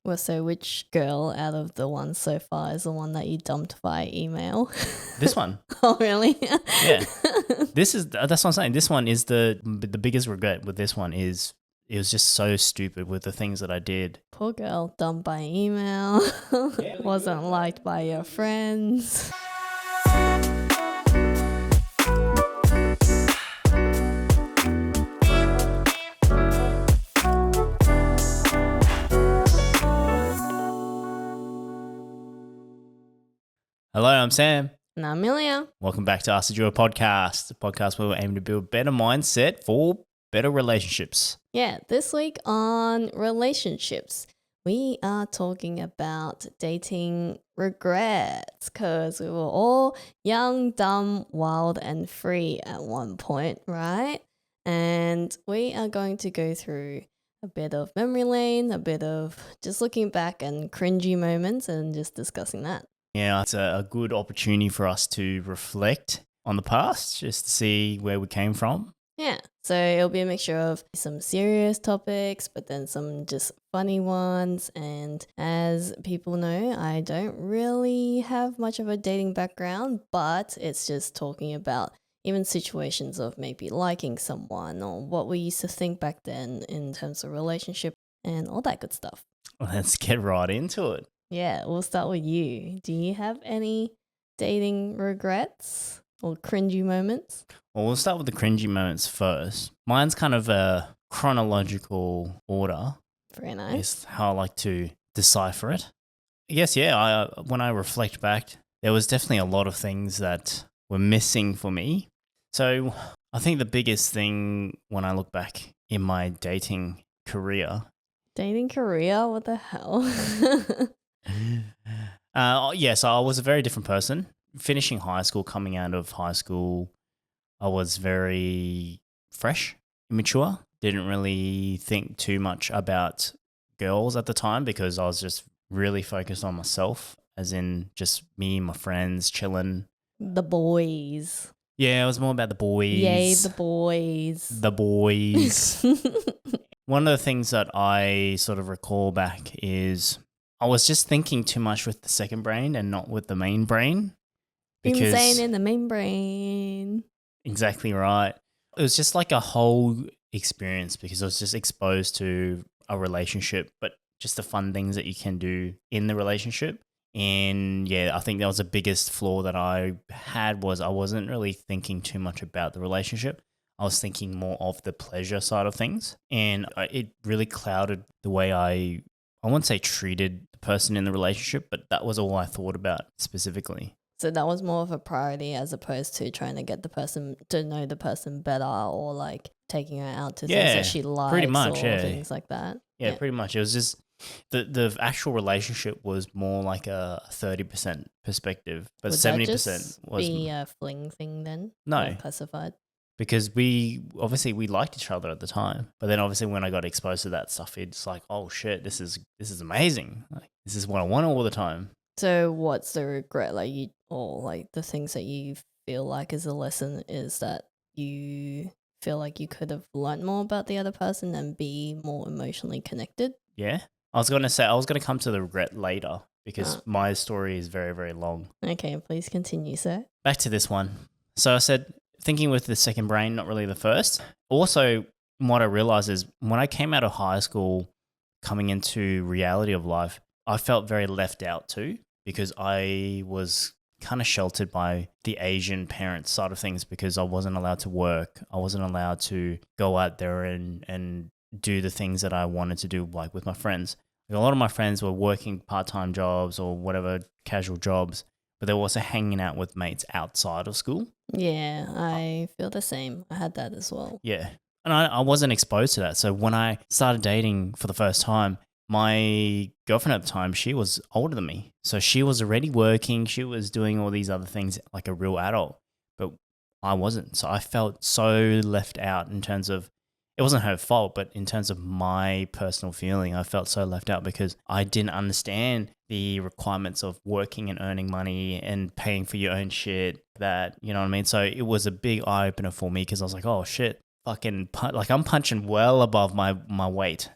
Well, so which girl out of the ones so far is the one that you dumped via email? This one. Oh, really? Yeah. That's what I'm saying. This one is the biggest regret with this one is it was just so stupid with the things that I did. Poor girl, dumped by email. Wasn't liked by your friends. Hello, I'm Sam. And I'm Amelia. Welcome back to Us to Do a Podcast, a podcast where we're aiming to build a better mindset for better relationships. Yeah, this week on relationships, we are talking about dating regrets because we were all young, dumb, wild, and free at one point, right? And we are going to go through a bit of memory lane, a bit of just looking back and cringy moments and just discussing that. Yeah, it's a good opportunity for us to reflect on the past, just to see where we came from. Yeah, so it'll be a mixture of some serious topics, but then some just funny ones. And as people know, I don't really have much of a dating background, but it's just talking about even situations of maybe liking someone or what we used to think back then in terms of relationship and all that good stuff. Let's get right into it. Yeah, we'll start with you. Do you have any dating regrets or cringy moments? Well, we'll start with the cringy moments first. Mine's kind of a chronological order. Very nice. Is how I like to decipher it. I guess, when I reflect back, there was definitely a lot of things that were missing for me. So I think the biggest thing when I look back in my dating career. Dating career? What the hell? So I was a very different person. Finishing high school, coming out of high school, I was very fresh, immature. Didn't really think too much about girls at the time because I was just really focused on myself, as in just me and my friends chilling. The boys. Yeah, it was more about the boys. Yay, the boys. The boys. One of the things that I sort of recall back is I was just thinking too much with the second brain and not with the main brain. Insane in the main brain. Exactly right. It was just like a whole experience because I was just exposed to a relationship, but just the fun things that you can do in the relationship. And yeah, I think that was the biggest flaw that I had was I wasn't really thinking too much about the relationship. I was thinking more of the pleasure side of things. And it really clouded the way I wouldn't say treated the person in the relationship, but that was all I thought about specifically. So that was more of a priority as opposed to trying to get the person to know the person better or like taking her out to things that she likes pretty much, or things like that. Yeah, pretty much. It was just the actual relationship was more like a 30% perspective, but 70% was be a fling thing then? No. Classified. Because we liked each other at the time, but then obviously when I got exposed to that stuff, it's like, oh shit, this is amazing. Like, this is what I want all the time. So what's the regret, the things that you feel like is a lesson is that you feel like you could have learned more about the other person and be more emotionally connected? Yeah, I was gonna come to the regret later because my story is very, very long. Okay, please continue, sir. Back to this one. So I said, thinking with the second brain, not really the first. Also, what I realized is when I came out of high school, coming into reality of life, I felt very left out too because I was kind of sheltered by the Asian parents side of things because I wasn't allowed to work. I wasn't allowed to go out there and do the things that I wanted to do, like with my friends. Like a lot of my friends were working part-time jobs or whatever, casual jobs, but they were also hanging out with mates outside of school. Yeah, I feel the same. I had that as well. Yeah. And I wasn't exposed to that. So when I started dating for the first time, my girlfriend at the time, she was older than me. So she was already working. She was doing all these other things like a real adult, but I wasn't. So I felt so left out in terms of, it wasn't her fault, but in terms of my personal feeling, I felt so left out because I didn't understand the requirements of working and earning money and paying for your own shit that, you know what I mean? So it was a big eye opener for me because I was like, oh shit, I'm punching well above my weight.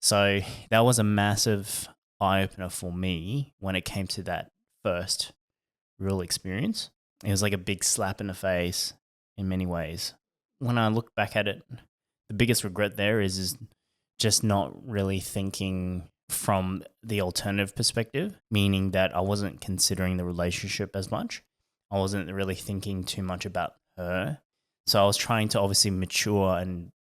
So that was a massive eye opener for me when it came to that first real experience. It was like a big slap in the face in many ways. When I look back at it, the biggest regret there is just not really thinking from the alternative perspective, meaning that I wasn't considering the relationship as much. I wasn't really thinking too much about her. So I was trying to obviously mature and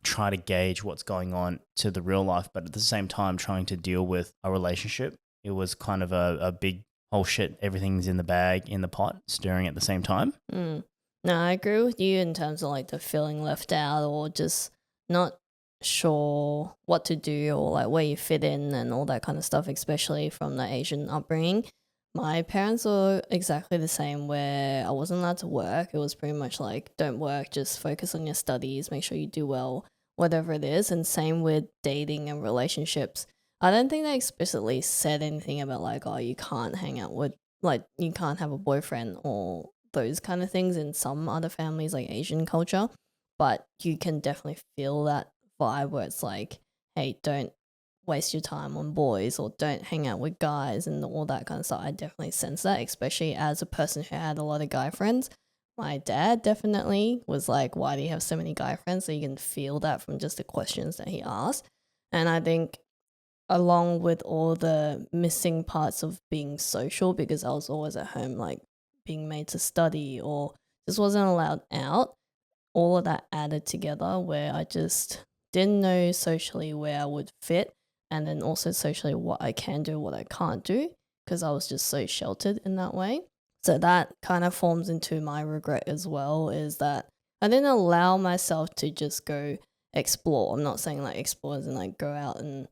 try to gauge what's going on to the real life, but at the same time trying to deal with a relationship. It was kind of a big, oh shit, everything's in the bag, in the pot, stirring at the same time. Mm. No, I agree with you in terms of like the feeling left out or just not sure what to do or like where you fit in and all that kind of stuff, especially from the Asian upbringing. My parents were exactly the same where I wasn't allowed to work. It was pretty much like, don't work, just focus on your studies, make sure you do well, whatever it is. And same with dating and relationships. I don't think they explicitly said anything about like, oh, you can't hang out with, like, you can't have a boyfriend or those kind of things in some other families, like Asian culture. But you can definitely feel that vibe where it's like, hey, don't waste your time on boys or don't hang out with guys and all that kind of stuff. I definitely sense that, especially as a person who had a lot of guy friends. My dad definitely was like, why do you have so many guy friends? So you can feel that from just the questions that he asked. And I think along with all the missing parts of being social, because I was always at home like being made to study or just wasn't allowed out, all of that added together where I just didn't know socially where I would fit and then also socially what I can do, what I can't do, because I was just so sheltered in that way. So that kind of forms into my regret as well, is that I didn't allow myself to just go explore. I'm not saying like explore as in like go out and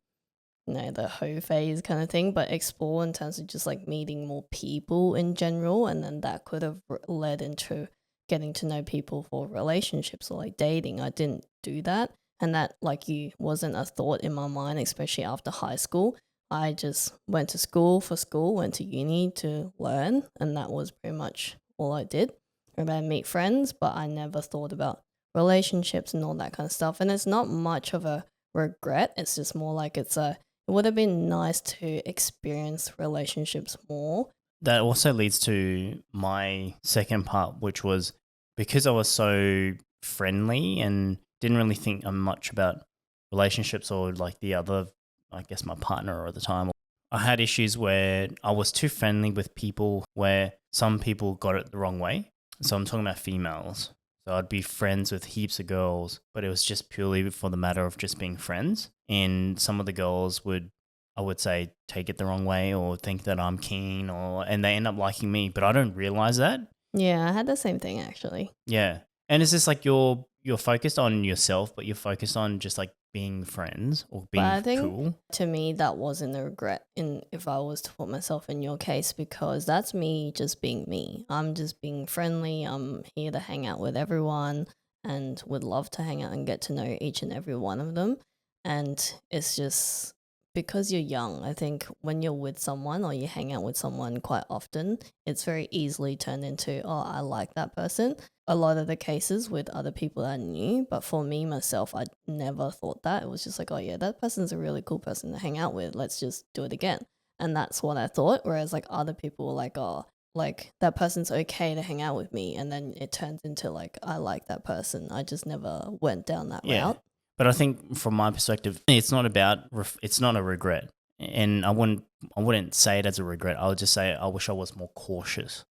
the hoe phase kind of thing, but explore in terms of just like meeting more people in general. And then that could have led into getting to know people for relationships or like dating. I didn't do that. And that, like you, wasn't a thought in my mind, especially after high school. I just went to school for school, went to uni to learn, and that was pretty much all I did. And then meet friends, but I never thought about relationships and all that kind of stuff. And it's not much of a regret. It's just more like it would have been nice to experience relationships more. That also leads to my second part, which was because I was so friendly and didn't really think much about relationships or like the other, I guess, my partner at the time. I had issues where I was too friendly with people where some people got it the wrong way. So I'm talking about females. So I'd be friends with heaps of girls, but it was just purely for the matter of just being friends. And some of the girls would, I would say, take it the wrong way or think that I'm keen, and they end up liking me, but I don't realize that. Yeah, I had the same thing actually. Yeah. And it's just like you're focused on yourself, but you're focused on just like being friends or But being I think cool. to me that wasn't a regret in if I was to put myself in your case, because that's me just being me. I'm just being friendly. I'm here to hang out with everyone and would love to hang out and get to know each and every one of them. And it's just because you're young, I think when you're with someone or you hang out with someone quite often, it's very easily turned into, oh, I like that person. A lot of the cases with other people that I knew, but for me myself, I never thought that. It was just like, oh yeah, that person's a really cool person to hang out with. Let's just do it again. And that's what I thought. Whereas like other people were like, oh, like that person's okay to hang out with me. And then it turns into like, I like that person. I just never went down that Yeah. route. But I think from my perspective, it's not it's not a regret. And I wouldn't say it as a regret. I would just say I wish I was more cautious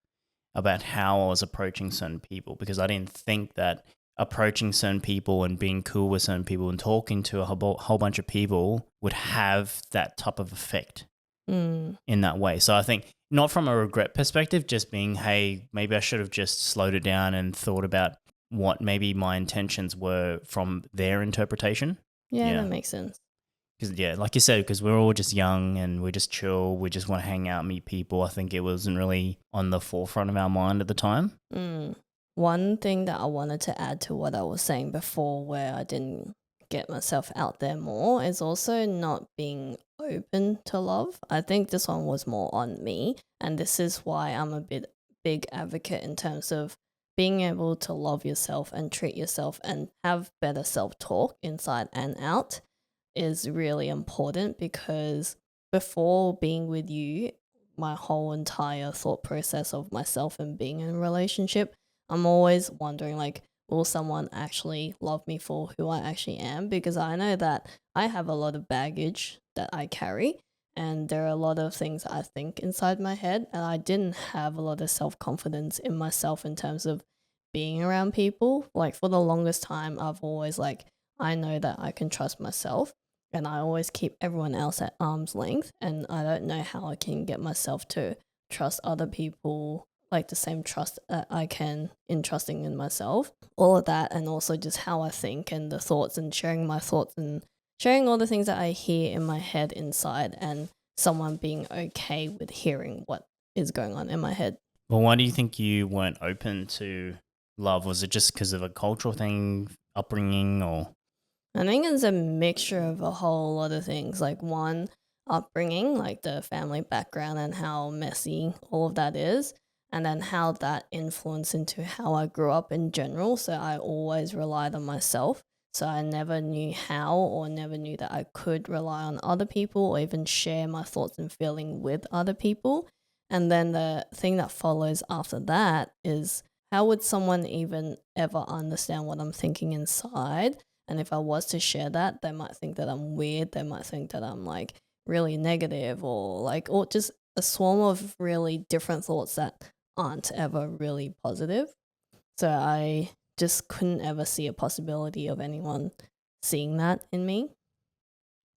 about how I was approaching certain people, because I didn't think that approaching certain people and being cool with certain people and talking to a whole bunch of people would have that type of effect Mm. in that way. So I think not from a regret perspective, just being, hey, maybe I should have just slowed it down and thought about what maybe my intentions were from their interpretation. Yeah, Yeah. that makes sense. Because, yeah, like you said, because we're all just young and we're just chill. We just want to hang out, meet people. I think it wasn't really on the forefront of our mind at the time. Mm. One thing that I wanted to add to what I was saying before, where I didn't get myself out there more, is also not being open to love. I think this one was more on me. And this is why I'm a big advocate in terms of being able to love yourself and treat yourself and have better self talk inside and out is really important, because before being with you, my whole entire thought process of myself and being in a relationship, I'm always wondering like, will someone actually love me for who I actually am? Because I know that I have a lot of baggage that I carry, and there are a lot of things I think inside my head, and I didn't have a lot of self-confidence in myself in terms of being around people. Like for the longest time, I've always like, I know that I can trust myself, and I always keep everyone else at arm's length, and I don't know how I can get myself to trust other people like the same trust that I can in trusting in myself. All of that, and also just how I think and the thoughts and sharing my thoughts and sharing all the things that I hear in my head inside, and someone being okay with hearing what is going on in my head. Well, why do you think you weren't open to love? Was it just because of a cultural thing, upbringing, or? I think it's a mixture of a whole lot of things. Like one, upbringing, like the family background and how messy all of that is, and then how that influenced into how I grew up in general. So I always relied on myself. So I never knew how or never knew that I could rely on other people or even share my thoughts and feeling with other people. And then the thing that follows after that is, how would someone even ever understand what I'm thinking inside? And if I was to share that, they might think that I'm weird. They might think that I'm like really negative, or like, or just a swarm of really different thoughts that aren't ever really positive. So I just couldn't ever see a possibility of anyone seeing that in me,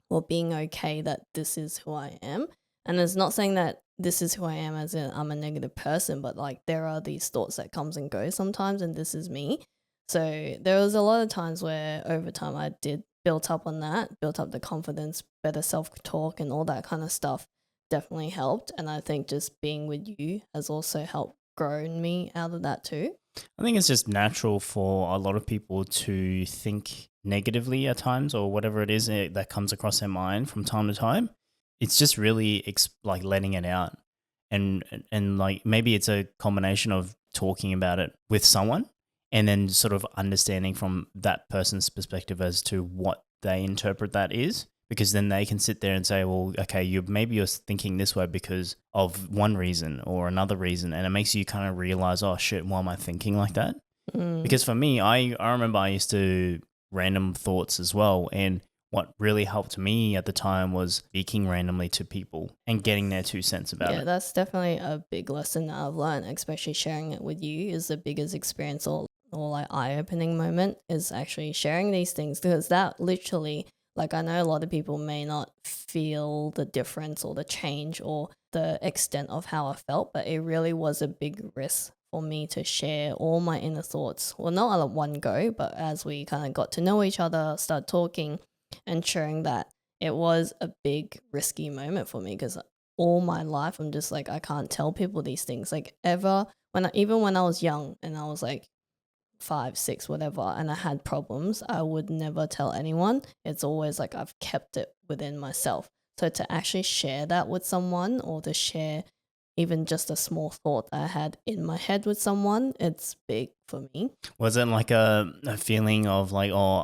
or being okay that this is who I am. And it's not saying that this is who I am as in I'm a negative person, but like there are these thoughts that comes and goes sometimes, and this is me. So there was a lot of times where over time I did built up on that, built up the confidence, better self-talk and all that kind of stuff definitely helped. And I think just being with you has also helped grown me out of that too. I think it's just natural for a lot of people to think negatively at times, or whatever it is that comes across their mind from time to time. It's just really like letting it out, and like maybe it's a combination of talking about it with someone, and then sort of understanding from that person's perspective as to what they interpret that is, because then they can sit there and say, well, okay, you're thinking this way because of one reason or another reason, and it makes you kind of realize, oh shit, why am I thinking like that? Because for me, I remember I used to random thoughts as well, and what really helped me at the time was speaking randomly to people and getting their 2 cents about Yeah, it. that's definitely a big lesson that I've learned, especially sharing it with you is the biggest experience, or like eye-opening moment is actually sharing these things, because that literally, like I know a lot of people may not feel the difference or the change or the extent of how I felt, but it really was a big risk for me to share all my inner thoughts. Well, not all at one go, but as we kind of got to know each other, start talking and sharing that, it was a big risky moment for me, because all my life I'm just like, I can't tell people these things like ever. Even when I was young and I was like 5, 6, whatever, and I had problems, I would never tell anyone. It's always like I've kept it within myself. So to actually share that with someone, or to share even just a small thought that I had in my head with someone, it's big for me. Was it like a feeling of like, oh,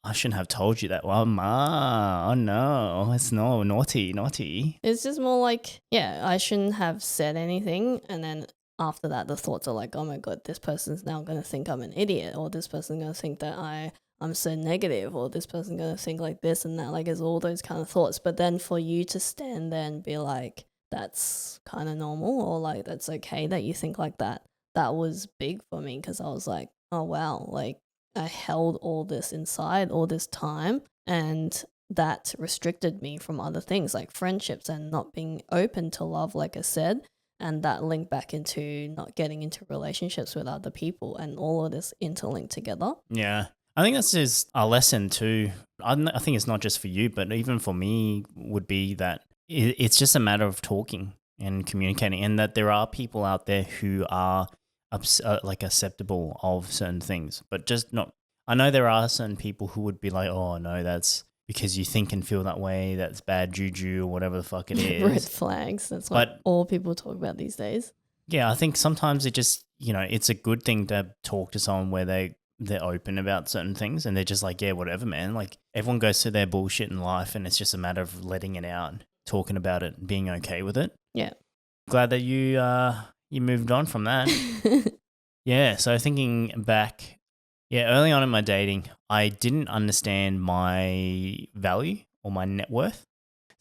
I shouldn't have told you that? Well, ma, oh no, it's no naughty, naughty. It's just more like, yeah, I shouldn't have said anything. And then after that, the thoughts are like, oh my God, this person's now going to think I'm an idiot, or this person's going to think that I'm so negative, or this person's going to think like this and that. Like, it's all those kind of thoughts. But then for you to stand there and be like, that's kind of normal, or like, that's okay that you think like that was big for me, because I was like, oh wow, like I held all this inside all this time, and that restricted me from other things like friendships and not being open to love, like I said. And that linked back into not getting into relationships with other people, and all of this interlinked together. Yeah. I think that's just a lesson too. I think it's not just for you, but even for me, would be that it's just a matter of talking and communicating, and that there are people out there who are like acceptable of certain things, but just not. I know there are certain people who would be like, oh no, that's because you think and feel that way. That's bad juju or whatever the fuck it Red is. flags. That's what But all people talk about these days. yeah, I think sometimes it just, it's a good thing to talk to someone where they're open about certain things, and they're just like, yeah, whatever, man. Like everyone goes through their bullshit in life, and it's just a matter of letting it out. talking about it and being okay with it. Yeah. Glad that you moved on from that. Yeah, so thinking back, early on in my dating, I didn't understand my value or my net worth.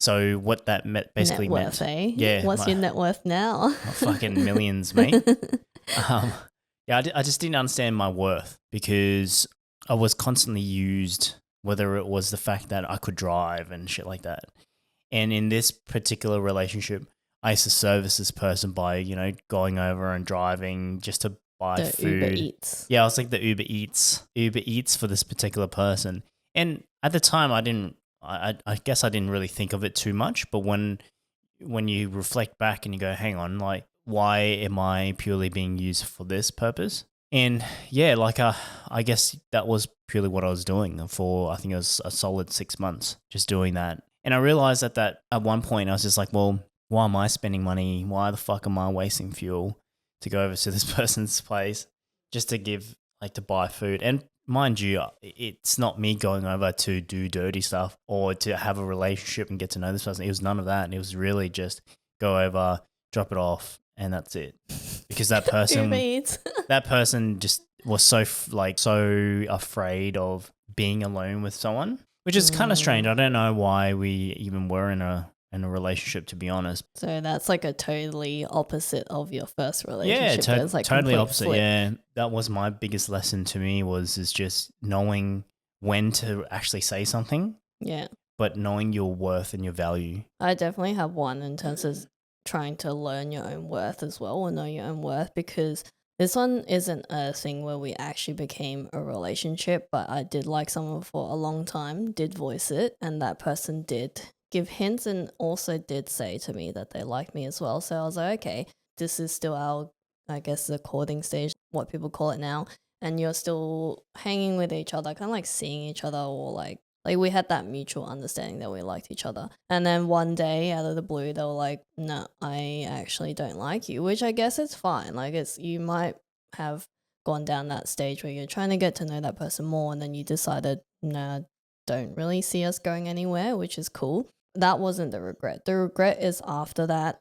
So what that basically net worth, meant, eh? What's your net worth now? fucking millions, mate. I just didn't understand my worth because I was constantly used, whether it was the fact that I could drive and shit like that. And in this particular relationship, I used to service this person by, going over and driving just to buy The food. Ubereats. Yeah, I was like the Uber Eats for this particular person. And at the time, I guess I didn't really think of it too much. But when you reflect back and you go, hang on, like, why am I purely being used for this purpose? And yeah, like I guess that was purely what I was doing for, I think it was a solid 6 months, just doing that. And I realized that at one point I was just like, well, why am I spending money? Why the fuck am I wasting fuel to go over to this person's place just to to buy food? And mind you, it's not me going over to do dirty stuff or to have a relationship and get to know this person. It was none of that. And it was really just go over, drop it off, and that's it. Because that person just was so afraid of being alone with someone, which is kind of strange. I don't know why we even were in a relationship, to be honest. So that's like a totally opposite of your first relationship. Yeah, It's like totally opposite. flip. Yeah, that was my biggest lesson to me is just knowing when to actually say something. Yeah. But knowing your worth and your value. I definitely have one in terms of trying to learn your own worth as well, or know your own worth, because this one isn't a thing where we actually became a relationship, but I did like someone for a long time, did voice it, and that person did give hints and also did say to me that they like me as well. So I was like, okay, this is still our, I guess, the courting stage, what people call it now, and you're still hanging with each other, kind of like seeing each other, or like we had that mutual understanding that we liked each other. And then one day out of the blue, they were like, no, I actually don't like you, which I guess it's fine. Like you might have gone down that stage where you're trying to get to know that person more, and then you decided, no, don't really see us going anywhere, which is cool. That wasn't the regret. The regret is after that,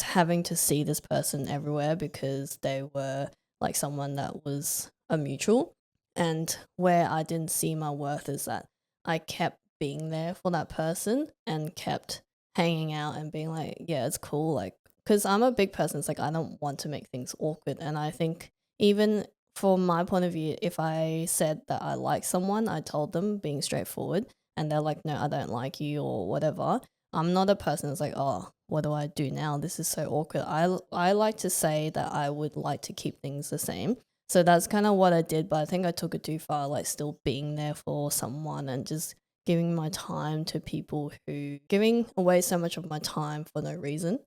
having to see this person everywhere because they were like someone that was a mutual. And where I didn't see my worth is that I kept being there for that person and kept hanging out and being like, yeah, it's cool. Like, because I'm a big person. It's like, I don't want to make things awkward. And I think even from my point of view, if I said that I like someone, I told them being straightforward, and they're like, no, I don't like you or whatever. I'm not a person that's like, oh, what do I do now? This is so awkward. I like to say that I would like to keep things the same. So that's kind of what I did, but I think I took it too far, like still being there for someone and just giving my time to people who giving away so much of my time for no reason.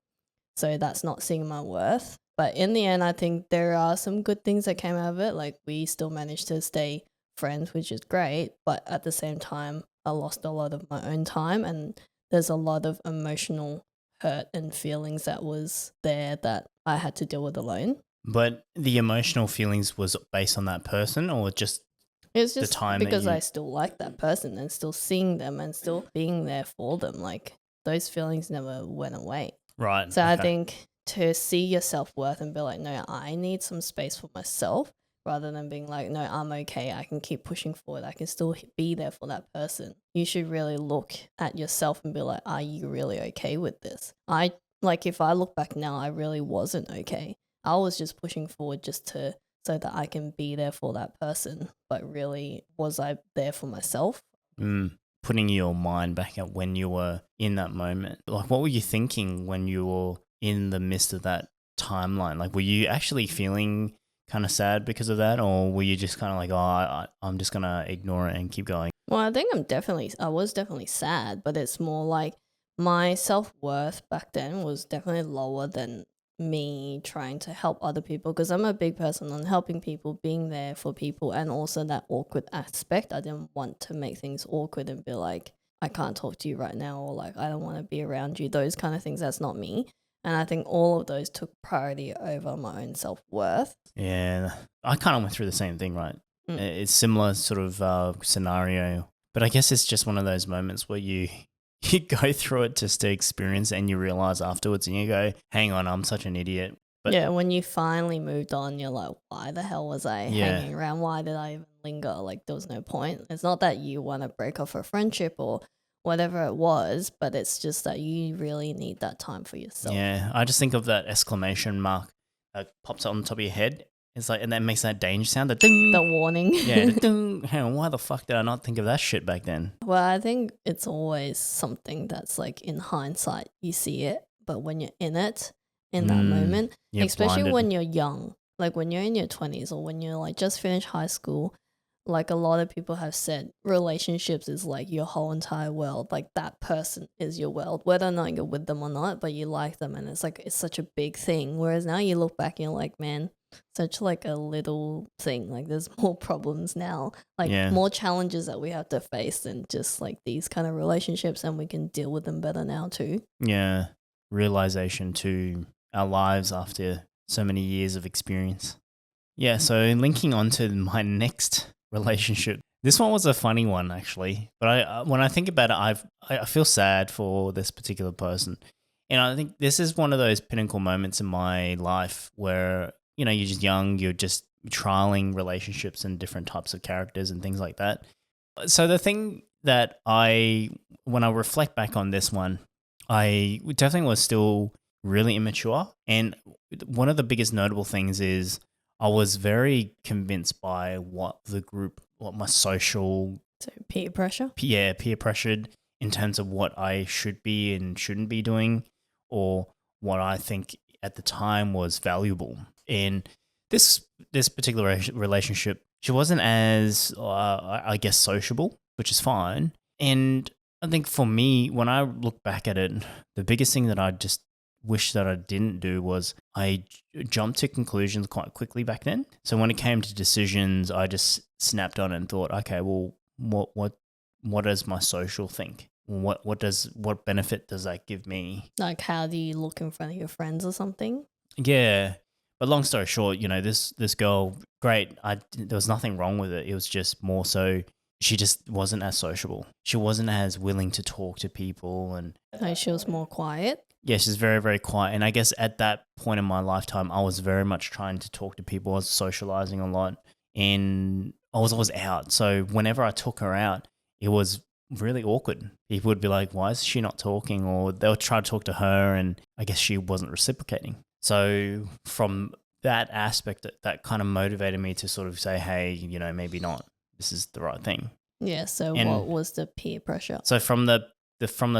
So that's not seeing my worth. But in the end, I think there are some good things that came out of it. Like we still managed to stay friends, which is great. But at the same time, I lost a lot of my own time, and there's a lot of emotional hurt and feelings that was there that I had to deal with alone. But the emotional feelings was based on that person, or just it's just the time because I still like that person and still seeing them and still being there for them. Like those feelings never went away. Right. So I think to see your self-worth and be like, no, I need some space for myself, rather than being like, no, I'm okay, I can keep pushing forward, I can still be there for that person. You should really look at yourself and be like, are you really okay with this? If I look back now, I really wasn't okay. I was just pushing forward so that I can be there for that person. But really, was I there for myself? Putting your mind back at when you were in that moment, like what were you thinking when you were in the midst of that timeline? Like, were you actually feeling kind of sad because of that, or were you just kind of like, oh, I'm just gonna ignore it and keep going? Well, I think I was definitely sad, but it's more like my self-worth back then was definitely lower than me trying to help other people, because I'm a big person on helping people, being there for people, and also that awkward aspect. I didn't want to make things awkward and be like, I can't talk to you right now, or like, I don't want to be around you. Those kind of things, that's not me. And I think all of those took priority over my own self-worth. Yeah, I kind of went through the same thing, right? It's similar sort of scenario, but I guess it's just one of those moments where you you go through it just to experience it and you realize afterwards and you go, hang on, I'm such an idiot. But yeah, when you finally moved on, you're like, why the hell was I Yeah. hanging around? Why did I even linger? Like, there was no point. It's not that you want to break off a friendship or whatever it was, but it's just that you really need that time for yourself. Yeah, I just think of that exclamation mark that pops up on the top of your head. It's like, and that makes that danger sound, the ding. The warning. Yeah, the ding. Hang on, why the fuck did I not think of that shit back then? Well, I think it's always something that's like in hindsight, you see it, but when you're in it, in that moment, You're especially blinded. when you're young, like when you're in your 20s or when you're like just finished high school, like a lot of people have said, relationships is like your whole entire world. Like that person is your world, whether or not you're with them or not, but you like them. And it's like, it's such a big thing. Whereas now you look back and you're like, man, such like a little thing. Like there's more problems now, like Yeah. more challenges that we have to face than just like these kind of relationships, and we can deal with them better now too. Yeah, realization to our lives after so many years of experience. Yeah, so linking on to my next relationship. This one was a funny one actually, but when I think about it, I feel sad for this particular person, and I think this is one of those pinnacle moments in my life where you're just young, you're just trialing relationships and different types of characters and things like that. So the thing that when I reflect back on this one, I definitely was still really immature, and one of the biggest notable things is I was very convinced by what my social, So peer pressure. peer pressured in terms of what I should be and shouldn't be doing, or what I think at the time was valuable. And this particular relationship, she wasn't as, I guess, sociable, which is fine. And I think for me, when I look back at it, the biggest thing that I just wish that I didn't do was I jumped to conclusions quite quickly back then. So when it came to decisions, I just snapped on it and thought, okay, well, what does my social think? What benefit does that give me? Like, how do you look in front of your friends or something? Yeah. But long story short, this girl, great. There was nothing wrong with it. It was just more so she just wasn't as sociable. She wasn't as willing to talk to people, and Like, she was more quiet. yeah, she's very, very quiet. And I guess at that point in my lifetime, I was very much trying to talk to people. I was socializing a lot, and I was always out. So whenever I took her out, it was really awkward. People would be like, why is she not talking? Or they'll try to talk to her, and I guess she wasn't reciprocating. So from that aspect, that kind of motivated me to sort of say, hey, maybe not. This is the right thing. Yeah. So And- what was the peer pressure? So from the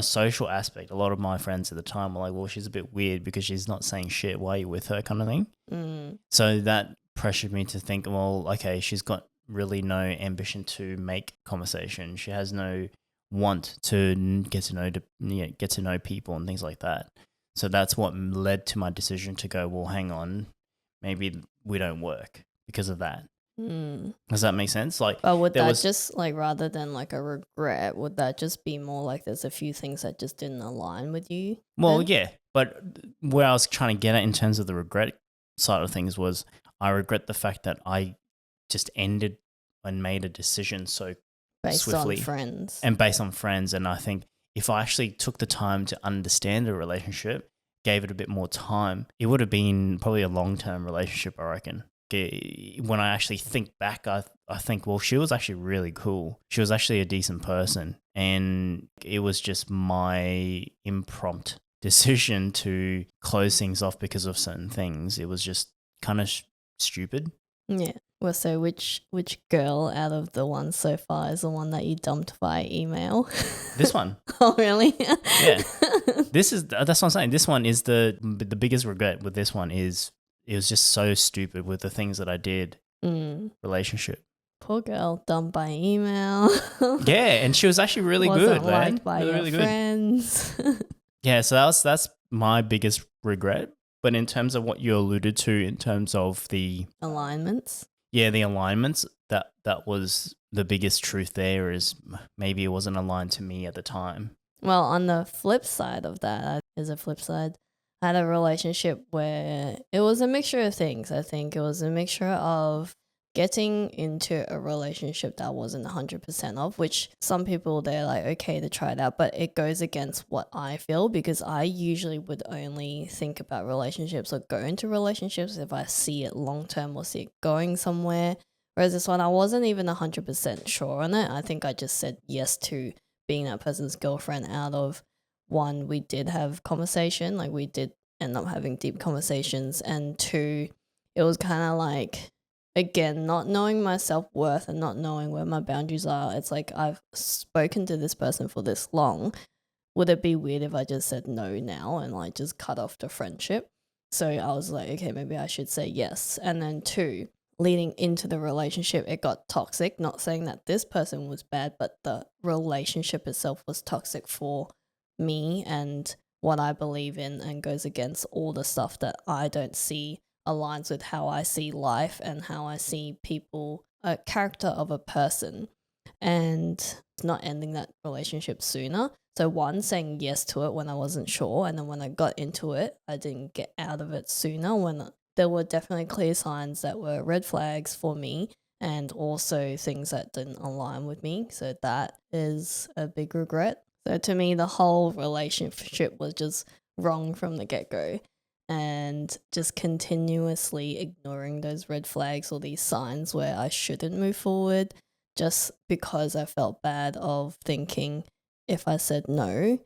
social aspect, a lot of my friends at the time were like, well, she's a bit weird because she's not saying shit. Why are you with her, kind of thing? Mm. So that pressured me to think, well, okay, she's got really no ambition to make conversation. She has no want to get to know people and things like that. So that's what led to my decision to go, well, hang on, maybe we don't work because of that. Mm. Does that make sense? Like, But would there that was- just like, rather than like a regret, would that just be more like there's a few things that just didn't align with you? Well, then? yeah, but where I was trying to get at in terms of the regret side of things was I regret the fact that I just ended and made a decision so Based swiftly on friends. and based on friends. And I think if I actually took the time to understand the relationship, gave it a bit more time, it would have been probably a long-term relationship, I reckon. When I actually think back, I think, well, she was actually really cool. She was actually a decent person. And it was just my impromptu decision to close things off because of certain things. It was just kind of stupid. Yeah. Well, so which girl out of the ones so far is the one that you dumped via email? This one. Oh, really? Yeah. That's what I'm saying. This one is the biggest regret with this one is it was just so stupid with the things that I did. Mm. Relationship. Poor girl, dumped by email. Yeah, and she was actually really Wasn't good, man. liked by Really, your really good. friends. Yeah, so that's my biggest regret. But in terms of what you alluded to, in terms of the Alignments. alignments, that was the biggest truth there is maybe it wasn't aligned to me at the time. Well, on the flip side of that, is a flip side. I had a relationship where it was a mixture of things. I think it was a mixture of getting into a relationship that I wasn't 100% of, which some people, they're like, okay to try it out, but it goes against what I feel, because I usually would only think about relationships or go into relationships if I see it long term or see it going somewhere. Whereas this one, I wasn't even 100% sure on it. I think I just said yes to being that person's girlfriend out of one, we did have conversation, like we did end up having deep conversations, and two, it was kind of like, again, not knowing my self-worth and not knowing where my boundaries are. It's like, I've spoken to this person for this long. Would it be weird if I just said no now and like just cut off the friendship? So I was like, okay, maybe I should say yes. And then two, leading into the relationship, it got toxic. Not saying that this person was bad, but the relationship itself was toxic for me and what I believe in, and goes against all the stuff that I don't see aligns with how I see life and how I see people, a character of a person, and not ending that relationship sooner. So one, saying yes to it when I wasn't sure, and then when I got into it, I didn't get out of it sooner, when there were definitely clear signs that were red flags for me, and also things that didn't align with me. So that is a big regret. So to me, the whole relationship was just wrong from the get-go, and just continuously ignoring those red flags or these signs where I shouldn't move forward, just because I felt bad of thinking, if I said no,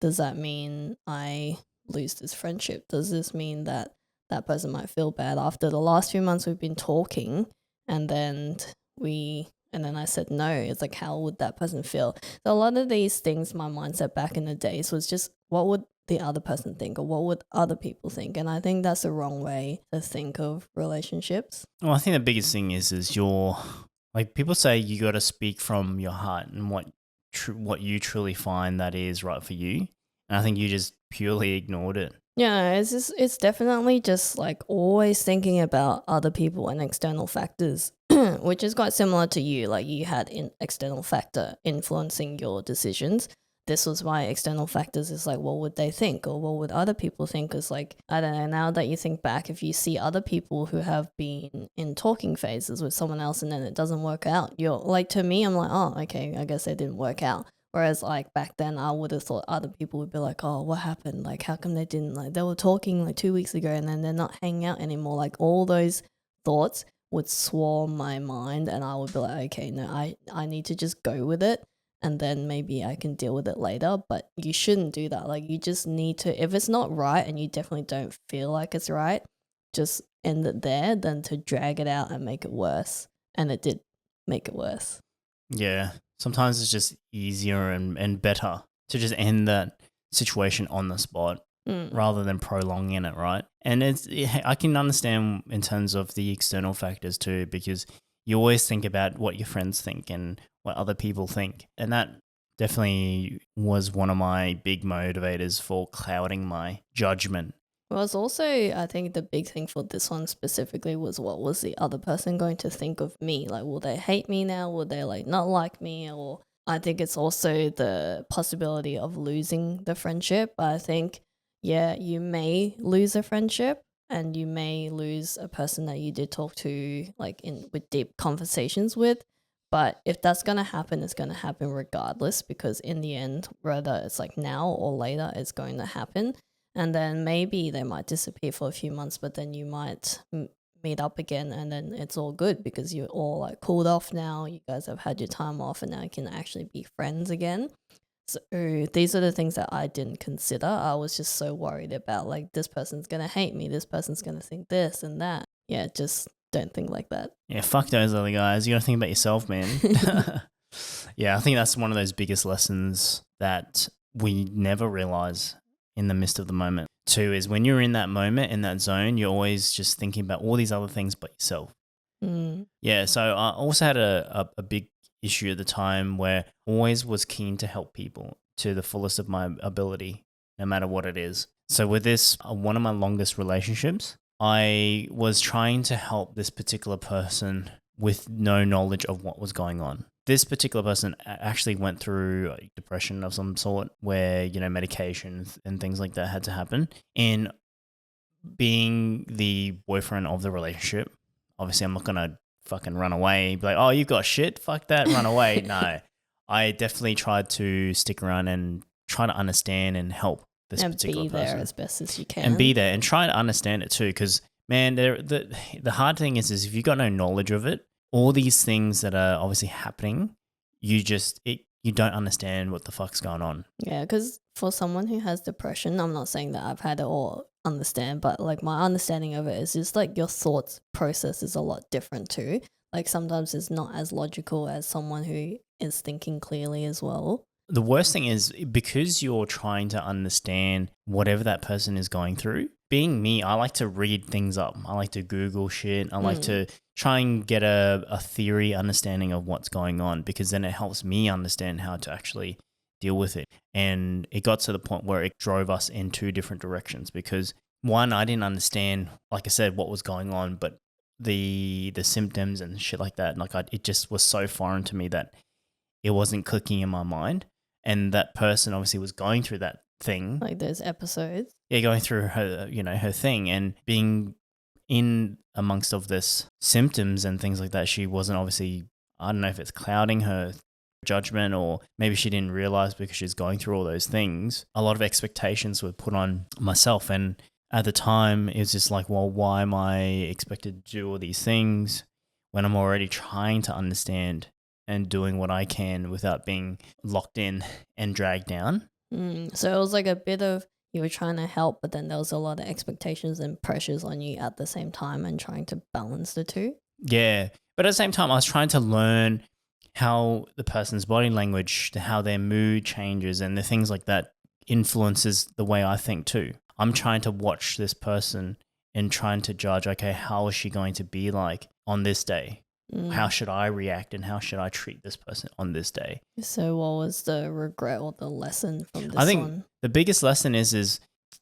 does that mean I lose this friendship? Does this mean that that person might feel bad after the last few months we've been talking, and then I said no? It's like, how would that person feel? So a lot of these things, my mindset back in the days was just, what would the other person think, or what would other people think? And I think that's the wrong way to think of relationships. Well, I think the biggest thing is you're like, people say you got to speak from your heart and what you truly find that is right for you. And I think you just purely ignored it. Yeah, it's definitely just like always thinking about other people and external factors, which is quite similar to you. Like, you had an external factor influencing your decisions. This was why external factors is like, what would they think, or what would other people think? Because, like, I don't know, now that you think back, if you see other people who have been in talking phases with someone else and then it doesn't work out, you're like, to me, I'm like, oh, okay, I guess it didn't work out. Whereas, like, back then, I would have thought other people would be like, oh, what happened? Like, how come they didn't, like, they were talking like 2 weeks ago and then they're not hanging out anymore? Like, all those thoughts would swarm my mind, and I would be like, okay, no, I need to just go with it, and then maybe I can deal with it later. But you shouldn't do that. Like, you just need to, if it's not right and you definitely don't feel like it's right, just end it there than to drag it out and make it worse. And it did make it worse. Yeah. Sometimes it's just easier and better to just end that situation on the spot rather than prolonging it, right? And I can understand in terms of the external factors too, because you always think about what your friends think and what other people think. And that definitely was one of my big motivators for clouding my judgment. Well, it's also, I think the big thing for this one specifically was, what was the other person going to think of me? Like, will they hate me now? Will they like not like me? Or I think it's also the possibility of losing the friendship. I think, yeah, you may lose a friendship, and you may lose a person that you did talk to, like, in with deep conversations with. But if that's going to happen, it's going to happen regardless, because in the end, whether it's like now or later, it's going to happen. And then maybe they might disappear for a few months, but then you might meet up again, and then it's all good because you're all like cooled off now. You guys have had your time off, and now you can actually be friends again. So these are the things that I didn't consider. I was just so worried about, like, this person's going to hate me. This person's going to think this and that. Yeah, just don't think like that. Yeah, fuck those other guys. You got to think about yourself, man. Yeah, I think that's one of those biggest lessons that we never realize in the midst of the moment. Two is, when you're in that moment, in that zone, you're always just thinking about all these other things but yourself. Yeah, so I also had a big issue at the time where I always was keen to help people to the fullest of my ability, no matter what it is. So with this, one of my longest relationships, I was trying to help this particular person with no knowledge of what was going on. This particular person actually went through depression of some sort, where, you know, medication and things like that had to happen. And being the boyfriend of the relationship, obviously I'm not going to fucking run away. Be like, oh, you've got shit. Fuck that. Run away. No, I definitely tried to stick around and try to understand and help this and particular be there person. as best as you can. And be there and try to understand it too. Because, man, the hard thing is if you've got no knowledge of it, all these things that are obviously happening, you don't understand what the fuck's going on. Yeah, because for someone who has depression, I'm not saying that I've had it or understand, but like my understanding of it is just like your thoughts process is a lot different too. Like sometimes it's not as logical as someone who is thinking clearly as well. The worst thing is because you're trying to understand whatever that person is going through. Being me, I like to read things up. I like to Google shit. I like to try and get a theory understanding of what's going on, because then it helps me understand how to actually deal with it. And it got to the point where it drove us in two different directions, because one, I didn't understand, like I said, what was going on, but the symptoms and shit like that, like it just was so foreign to me that it wasn't clicking in my mind. And that person obviously was going through that thing. Like those episodes. Yeah, going through her, her thing and being in amongst of this symptoms and things like that. She wasn't obviously, I don't know if it's clouding her judgment, or maybe she didn't realize because she's going through all those things. A lot of expectations were put on myself. And at the time, it was just like, well, why am I expected to do all these things when I'm already trying to understand and doing what I can without being locked in and dragged down? So it was like a bit of you were trying to help, but then there was a lot of expectations and pressures on you at the same time and trying to balance the two. Yeah. But at the same time, I was trying to learn how the person's body language, how their mood changes and the things like that influences the way I think too. I'm trying to watch this person and trying to judge, okay, how is she going to be like on this day? How should I react and how should I treat this person on this day? So what was the regret or the lesson from this one? I think the biggest lesson is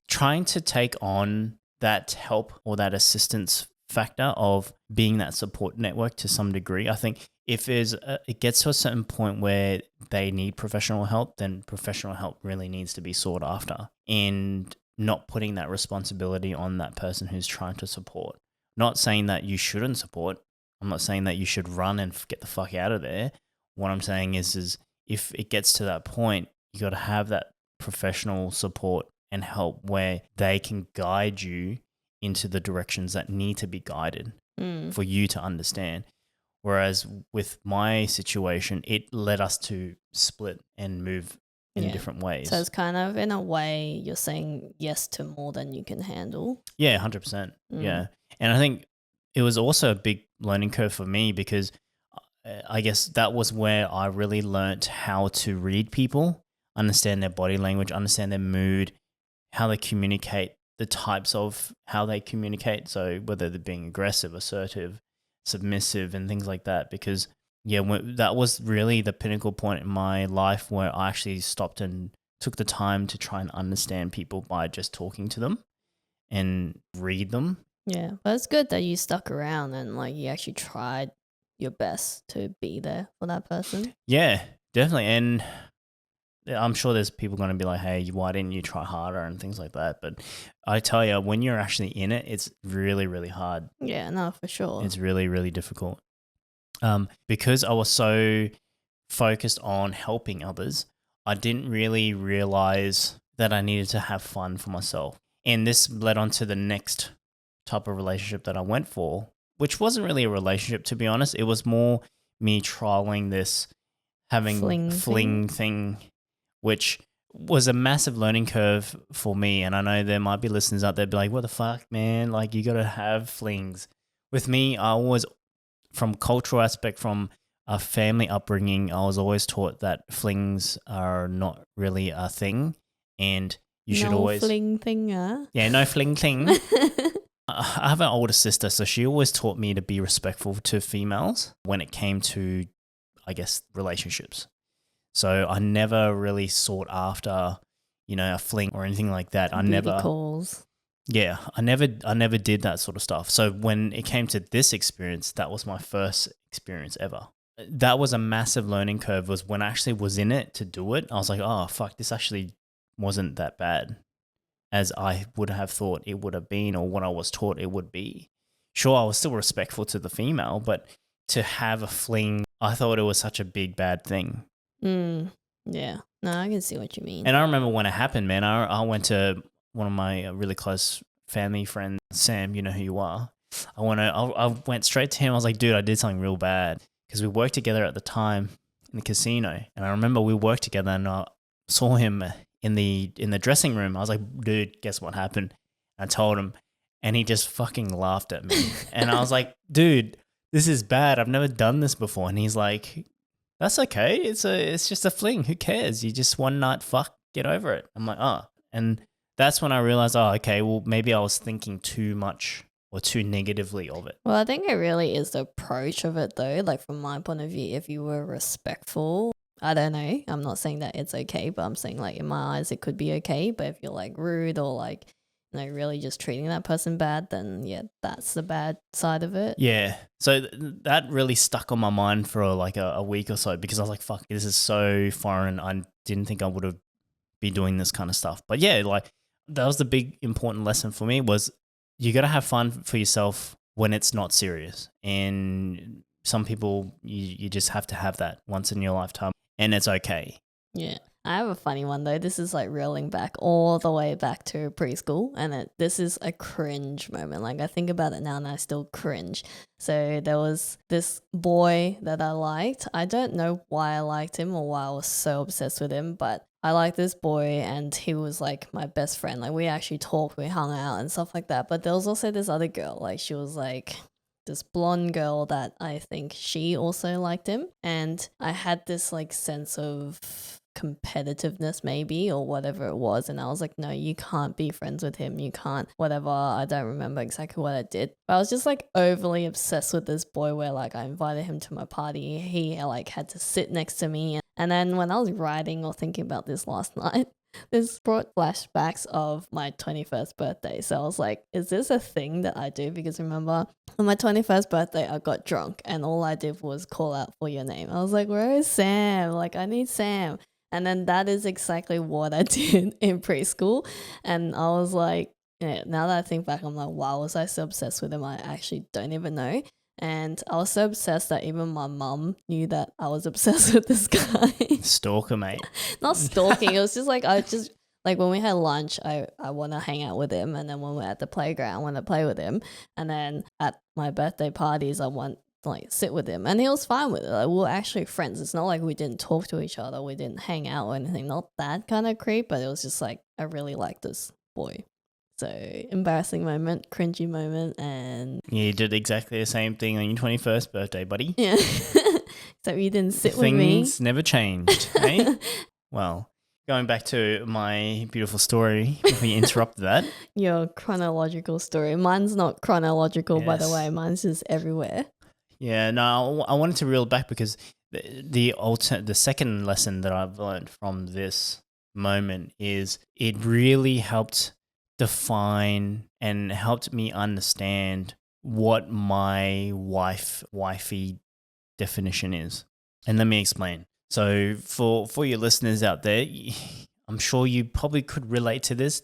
trying to take on that help or that assistance factor of being that support network to some degree. I think if it gets to a certain point where they need professional help, then professional help really needs to be sought after, and not putting that responsibility on that person who's trying to support. Not saying that you shouldn't support. I'm not saying that you should run and get the fuck out of there. What I'm saying is if it gets to that point, you got to have that professional support and help where they can guide you into the directions that need to be guided for you to understand. Whereas with my situation, it led us to split and move in different ways. So it's kind of, in a way, you're saying yes to more than you can handle. Yeah, 100%. Yeah. And I think it was also a big learning curve for me, because I guess that was where I really learnt how to read people, understand their body language, understand their mood, how they communicate, the types of how they communicate. So whether they're being aggressive, assertive, submissive and things like that. Because that was really the pinnacle point in my life where I actually stopped and took the time to try and understand people by just talking to them and read them. Yeah, but it's good that you stuck around and like you actually tried your best to be there for that person. Yeah, definitely. And I'm sure there's people going to be like, hey, why didn't you try harder and things like that? But I tell you, when you're actually in it, it's really, really hard. Yeah, no, for sure. It's really, really difficult. Because I was so focused on helping others, I didn't really realize that I needed to have fun for myself. And this led on to the next type of relationship that I went for, which wasn't really a relationship, to be honest. It was more me trialing this, having fling thing, which was a massive learning curve for me. And I know there might be listeners out there be like, what the fuck, man? Like, you got to have flings. With me, I always, from cultural aspect, from a family upbringing, I was always taught that flings are not really a thing. And you should always... No fling thing, Yeah, no fling thing. I have an older sister, so she always taught me to be respectful to females when it came to, I guess, relationships. So I never really sought after, a fling or anything like that. Booty calls. Yeah, I never did that sort of stuff. So when it came to this experience, that was my first experience ever. That was a massive learning curve. Was when I actually was in it to do it, I was like, oh fuck, this actually wasn't that bad as I would have thought it would have been, or what I was taught it would be. Sure, I was still respectful to the female, but to have a fling, I thought it was such a big bad thing. Yeah. No, I can see what you mean. And I remember when it happened, man, I went to one of my really close family friends, Sam, you know who you are. I went straight to him. I was like, dude, I did something real bad, because we worked together at the time in the casino. And I remember we worked together, and I saw him in the dressing room. I was like, dude, guess what happened? I told him, and he just fucking laughed at me. And I was like, dude, this is bad. I've never done this before. And he's like, that's okay. It's just a fling. Who cares? You just one night fuck, get over it. I'm like, oh. And that's when I realized, oh, okay, well, maybe I was thinking too much or too negatively of it. Well, I think it really is the approach of it, though. Like, from my point of view, if you were respectful, I don't know. I'm not saying that it's okay, but I'm saying, like, in my eyes, it could be okay. But if you're, like, rude or, like, really just treating that person bad, then yeah, that's the bad side of it. Yeah. So that really stuck on my mind for like a week or so, because I was like, fuck, this is so foreign. I didn't think I would have been doing this kind of stuff. But yeah, like that was the big important lesson for me, was you got to have fun for yourself when it's not serious. And some people, you just have to have that once in your lifetime, and it's okay. Yeah. I have a funny one though. This is like reeling back all the way back to preschool, and this is a cringe moment. Like, I think about it now and I still cringe. So there was this boy that I liked. I don't know why I liked him or why I was so obsessed with him, but I liked this boy and he was like my best friend. Like, we actually talked, we hung out and stuff like that. But there was also this other girl, like she was like this blonde girl that I think she also liked him. And I had this like sense of competitiveness maybe, or whatever it was, and I was like, no, you can't be friends with him, you can't, whatever. I don't remember exactly what I did, but I was just like overly obsessed with this boy, where like I invited him to my party, he like had to sit next to me. And then when I was writing or thinking about this last night, this brought flashbacks of my 21st birthday. So I was like, is this a thing that I do? Because remember, on my 21st birthday, I got drunk and all I did was call out for your name. I was like, where is Sam? Like, I need Sam. And then that is exactly what I did in preschool. And I was like, yeah, now that I think back, I'm like, wow, was I so obsessed with him? I actually don't even know. And I was so obsessed that even my mum knew that I was obsessed with this guy. Stalker, mate. Not stalking. It was just like, like when we had lunch, I want to hang out with him. And then when we're at the playground, I want to play with him. And then at my birthday parties, I want like sit with him, and he was fine with it. Like, we were actually friends. It's not like we didn't talk to each other, we didn't hang out or anything, not that kind of creep, but it was just like I really like this boy. So embarrassing moment, cringy moment. And you did exactly the same thing on your 21st birthday, buddy. Yeah. So you didn't sit with me. Things never changed. Eh? Well, going back to my beautiful story before you interrupted that. Your chronological story. Mine's not chronological, by the Yes. way. Mine's just everywhere. Yeah, no, I wanted to reel back because the second lesson that I've learned from this moment is it really helped define and helped me understand what my wifey definition is. And let me explain. So for your listeners out there, I'm sure you probably could relate to this.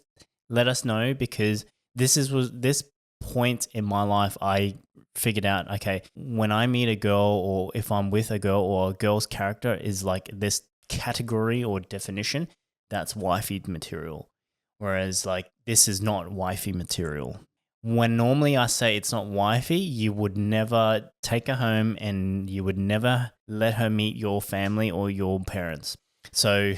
Let us know, because this point in my life I figured out, okay, when I meet a girl, or if I'm with a girl, or a girl's character is like this category or definition, that's wifey material. Whereas like this is not wifey material. When normally I say it's not wifey, you would never take her home and you would never let her meet your family or your parents. So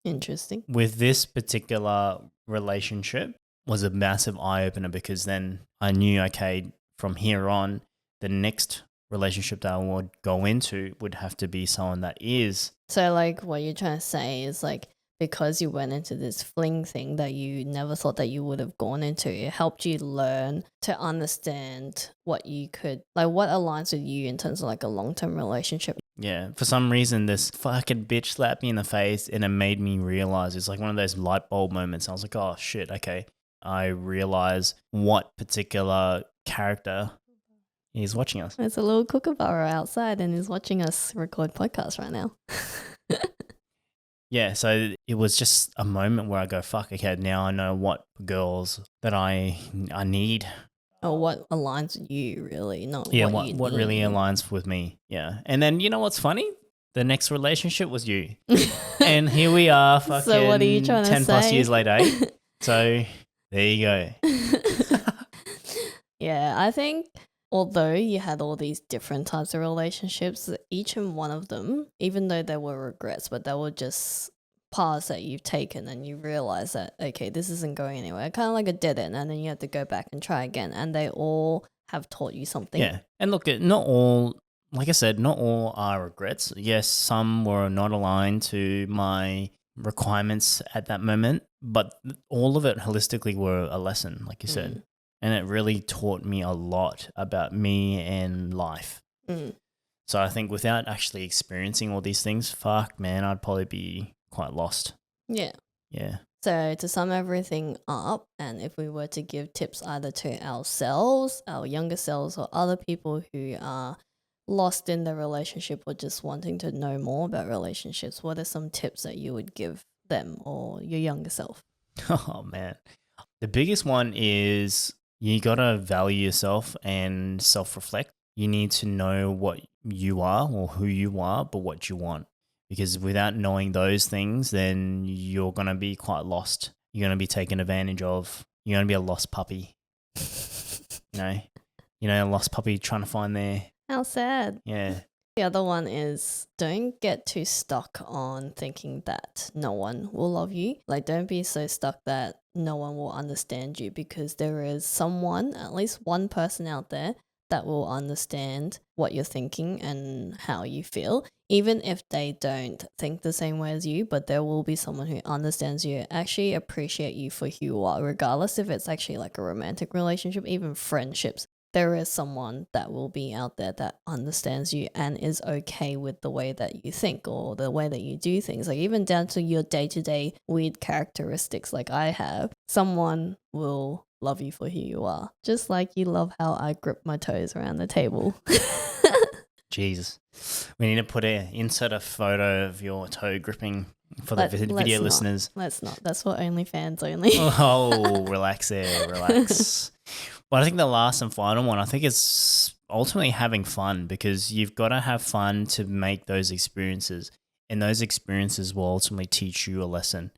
Interesting. with this particular relationship was a massive eye-opener, because then I knew, okay, from here on, the next relationship that I would go into would have to be someone that is. So like what you're trying to say is like, because you went into this fling thing that you never thought that you would have gone into, it helped you learn to understand what you could, like what aligns with you in terms of like a long-term relationship. Yeah, for some reason, this fucking bitch slapped me in the face, and it made me realize, it's like one of those light bulb moments. I was like, oh shit, okay. I realize what particular character is watching us. There's a little kookaburra outside and he's watching us record podcasts right now. Yeah, so it was just a moment where I go, fuck, okay, now I know what girls that I need. Or what aligns with you, really, not Yeah, what you what really need. aligns with me. Yeah. And then you know what's funny? The next relationship was you. And here we are fucking So what are you trying to 10 plus say? years later. Eh? So there you go. Yeah, I think although you had all these different types of relationships, each and one of them, even though there were regrets, but they were just paths that you've taken and you realize that, okay, this isn't going anywhere. Kind of like a dead end, and then you have to go back and try again. And they all have taught you something. Yeah. And look, not all, like I said, not all are regrets. Yes, some were not aligned to my requirements at that moment, but all of it holistically were a lesson, like you said. And it really taught me a lot about me and life. So I think without actually experiencing all these things, fuck, man, I'd probably be quite lost. Yeah. Yeah. So to sum everything up, and if we were to give tips either to ourselves, our younger selves, or other people who are lost in their relationship or just wanting to know more about relationships, what are some tips that you would give them or your younger self? Oh, man. The biggest one is you got to value yourself and self-reflect. You need to know what you are or who you are, but what you want. Because without knowing those things, then you're going to be quite lost. You're going to be taken advantage of. You're going to be a lost puppy. A lost puppy trying to find their... How sad. Yeah. The other one is don't get too stuck on thinking that no one will love you. Like, don't be so stuck that no one will understand you, because there is someone, at least one person out there, that will understand what you're thinking and how you feel, even if they don't think the same way as you. But there will be someone who understands you, actually appreciate you for who you are, regardless if it's actually like a romantic relationship, even friendships. There is someone that will be out there that understands you and is okay with the way that you think or the way that you do things. Like, even down to your day-to-day weird characteristics like I have, someone will love you for who you are. Just like you love how I grip my toes around the table. Jesus. We need to insert a photo of your toe gripping for the video listeners. Let's not. That's for OnlyFans only. Oh, relax there. Relax. But I think the last and final one, I think it's ultimately having fun, because you've got to have fun to make those experiences. And those experiences will ultimately teach you a lesson.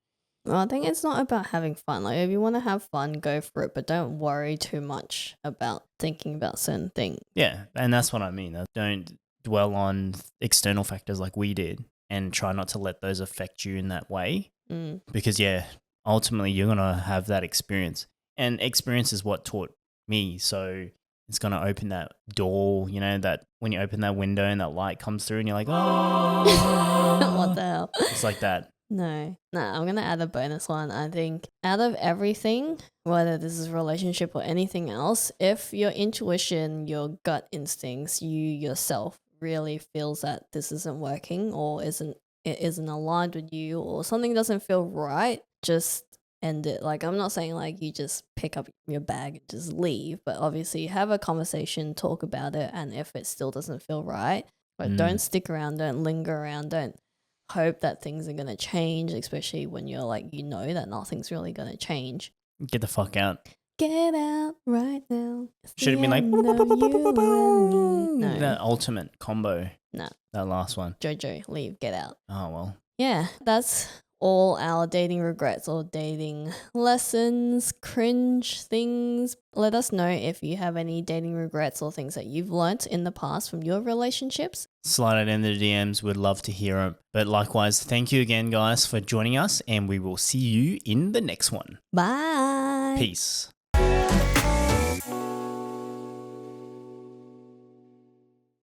Well, I think it's not about having fun. Like, if you want to have fun, go for it, but don't worry too much about thinking about certain things. Yeah, and that's what I mean. Don't dwell on external factors like we did, and try not to let those affect you in that way. Because, yeah, ultimately you're going to have that experience. And experience is what taught me. So it's going to open that door, that when you open that window and that light comes through and you're like, oh. What the hell? It's like that. No, I'm going to add a bonus one. I think out of everything, whether this is a relationship or anything else, if your intuition, your gut instincts, you yourself really feels that this isn't working or it isn't aligned with you, or something doesn't feel right, just end it. Like, I'm not saying like you just pick up your bag and just leave, but obviously have a conversation, talk about it, and if it still doesn't feel right, but don't stick around, don't linger around, don't hope that things are going to change, especially when you're like, that nothing's really going to change. Get the fuck out. Get out right now. Should have been like No. that ultimate combo. No. That last one. Jojo, leave, get out. Oh, well. Yeah, that's all our dating regrets or dating lessons, cringe things. Let us know if you have any dating regrets or things that you've learnt in the past from your relationships. Slide it in the DMs. We'd love to hear them. But likewise, thank you again, guys, for joining us, and we will see you in the next one. Bye. Peace.